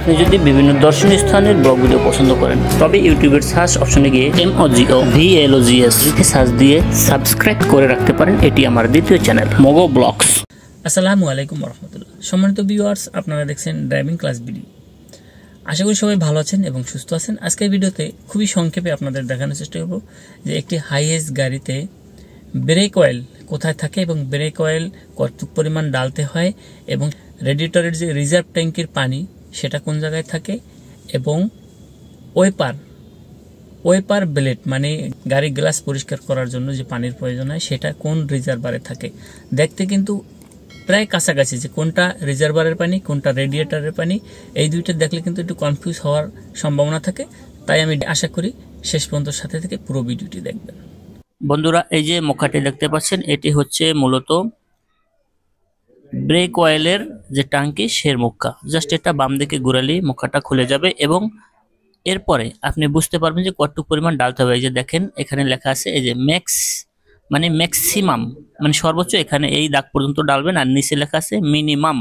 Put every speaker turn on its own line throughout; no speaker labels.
আপনি যদি বিভিন্ন দর্শনীয় স্থানের ব্লগ ভিডিও পছন্দ করেন তবে ইউটিউবের সার্চ অপশনে গিয়ে MOGOVLOGS লিখে সার্চ দিয়ে সাবস্ক্রাইব করে রাখতে পারেন। এটি আমার দ্বিতীয় চ্যানেল মোগো ব্লগস।
আসসালামু আলাইকুম রহমতুল্লাহ। সম্মানিত ভিউয়ার্স, আপনারা দেখছেন ড্রাইভিং ক্লাস ভিডিও। আশা করি সবাই ভালো আছেন এবং সুস্থ আছেন। আজকের ভিডিওতে খুবই সংক্ষেপে আপনাদের দেখানোর চেষ্টা করব যে একটি হাইএস গাড়িতে ব্রেক অয়েল কোথায় থাকে এবং ব্রেক অয়েল কতটুকু পরিমাণ ডালতে হয় এবং রেডিয়েটরের যে রিজার্ভ ট্যাঙ্কির পানি সেটা কোন জায়গায় থাকে এবং ওয়েপার ব্লেড মানে গাড়ি গ্লাস পরিষ্কার করার জন্য যে পানির প্রয়োজন হয় সেটা কোন রিজার্ভারে থাকে। দেখতে কিন্তু প্রায় কাছাকাছি, যে কোনটা রিজার্ভারের পানি কোনটা রেডিয়েটরের পানি, এই দুইটা দেখলে কিন্তু একটু কনফিউজ হওয়ার সম্ভাবনা থাকে। তাই আমি আশা করি শেষ পর্যন্ত সাথে থেকে পুরো ভিডিওটি দেখবেন।
বন্ধুরা, এই যে মুখাটি দেখতে পাচ্ছেন এটি হচ্ছে মূলত ব্রেক অয়েলের যে টাঙ্কি সের মুখা। জাস্ট এটা বাম দিকে ঘুরালেই মুখাটা খুলে যাবে এবং এরপরে আপনি বুঝতে পারবেন যে কতটুকু পরিমাণ ডালতে হবে। এই যে দেখেন এখানে লেখা আছে এই যে ম্যাক্স মানে ম্যাক্সিমাম মানে সর্বোচ্চ, এখানে এই দাগ পর্যন্ত ডালবেন আর নিচে লেখা আছে মিনিমাম।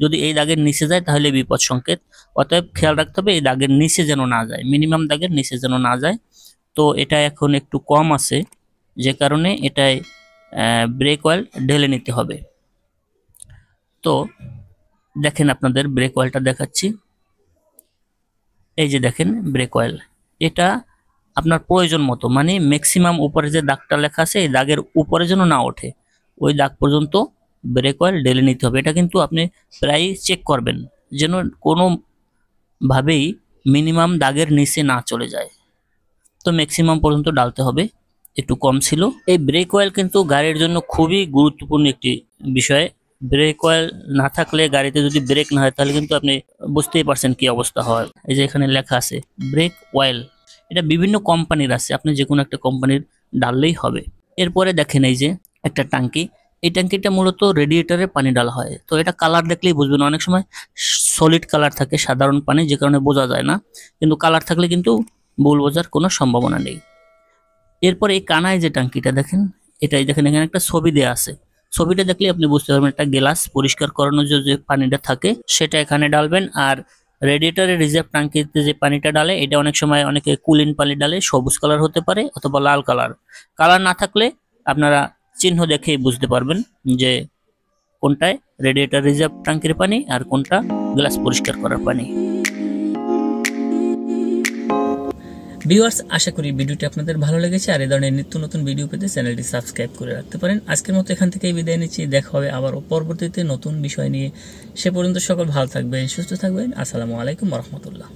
যদি এই দাগের নিচে যায় তাহলে বিপদ সংকেত, অতএব খেয়াল রাখতে হবে এই দাগের নিচে যেন না যায়, মিনিমাম দাগের নিচে যেন না যায়। তো এটা এখন একটু কম আছে যে কারণে এটাই ব্রেক অয়েল ঢেলে নিতে হবে। তো দেখেন আপনাদের ব্রেক অয়েলটা দেখাচ্ছি। এই যে দেখেন ব্রেক অয়েল, এটা আপনার প্রয়োজন মতো মানে ম্যাক্সিমাম উপরে যে দাগটা লেখা আছে এই দাগের উপরে যেন না ওঠে, ওই দাগ পর্যন্ত ব্রেক অয়েল ঢেলে নিতে হবে। এটা কিন্তু আপনি প্রায় চেক করবেন যেন কোনোভাবেই মিনিমাম দাগের নিচে না চলে যায়। তো ম্যাক্সিমাম পর্যন্ত ডালতে হবে, একটু কম ছিল। এই ব্রেক অয়েল কিন্তু গাড়ির জন্য খুবই গুরুত্বপূর্ণ একটি বিষয়। ব্রেক অয়েল না থাকলে গাড়িতে যদি ব্রেক না হয় তাহলে কিন্তু আপনি বুঝতেই পারছেন কি অবস্থা হয়। এই যে এখানে লেখা আছে ব্রেক অয়েল, এটা বিভিন্ন কোম্পানির আছে, আপনি যে কোনো একটা কোম্পানির ডাললেই হবে। এরপরে দেখেন এই যে একটা টাঙ্কি, এই ট্যাঙ্কিটা মূলত রেডিয়েটরে পানি ডালা হয়। তো এটা কালার দেখলেই বুঝবেন, অনেক সময় সলিড কালার থাকে সাধারণ পানি যে কারণে বোঝা যায় না, কিন্তু কালার থাকলে কিন্তু ভুল বোঝার কোনো সম্ভাবনা নেই। এরপরে এই কানায় যে টাঙ্কিটা দেখেন, এটাই দেখেন এখানে একটা ছবি দেওয়া আছে। ছবিটা দেখলে আপনি বুঝতে পারবেন একটা গ্লাস পরিষ্কার করানোর যে পানিটা থাকে সেটা এখানে ডালবেন। আর রেডিয়েটরের রিজার্ভ টাঙ্কিতে যে পানিটা ডালে এটা অনেক সময় অনেকে কুলিন পানি ডালে, সবুজ কালার হতে পারে অথবা লাল কালার। কালার না থাকলে আপনারা চিহ্ন দেখেই বুঝতে পারবেন যে কোনটায় রেডিয়েটর রিজার্ভ টাঙ্কির পানি আর কোনটা গ্লাস পরিষ্কার করার পানি।
ভিউয়ার্স, আশা করি ভিডিওটি আপনাদের ভালো লেগেছে। আর এই ধরনের নিত্য নতুন ভিডিও পেতে চ্যানেলটি সাবস্ক্রাইব করে রাখতে পারেন। আজকের মতো এখান থেকেই বিদায় নিচ্ছি, দেখা হবে আবার পরবর্তীতে নতুন বিষয় নিয়ে। সে পর্যন্ত সকল ভালো থাকবেন, সুস্থ থাকবেন। আসসালামু আলাইকুম রহমতুল্লাহ।